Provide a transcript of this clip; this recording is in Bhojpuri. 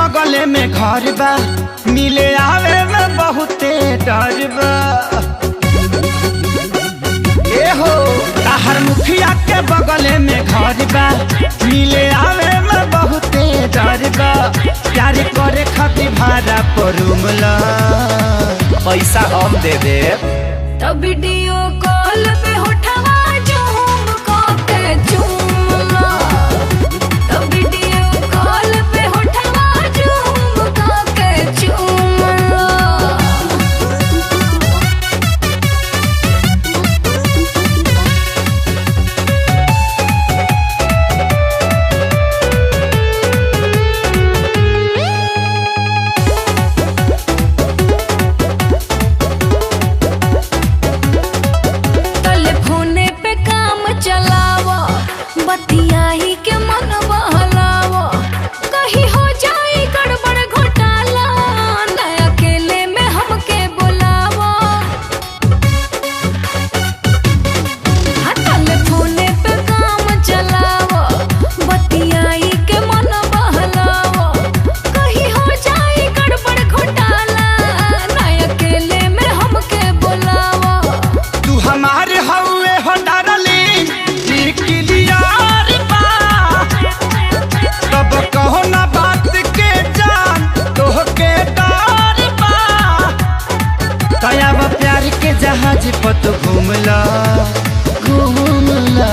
बगले में घर बा, मिले आवे में बहुते डर बा। ए हो ताहर मुखिया के बगले में घर बा, मिले आवे में बहुते डर बा। प्यार करे खातिर भाड़ा पर रूम ला, पैसा हम दे दे। तब वीडियो कॉल पे उठवा झूम के चूमला, तब वीडियो कॉल पे उठवा झूम के चूमला। बतियाही के मन बहलावा, कहीं हो जाए गड़बड़ घोटाला, न अकेले में हमके बुलावा। टेलीफोने पे काम चलावा, बतियाही के मन बहलावा, कहीं हो जाए गड़बड़ घोटाला, न अकेले में हमके बुलावा। तू हमारे हवे हो डार्लिंग, निकलिया कहो ना बात के जान, तोह के डर बा। तया प्यार के जहाज पर तो घूमला घूमला।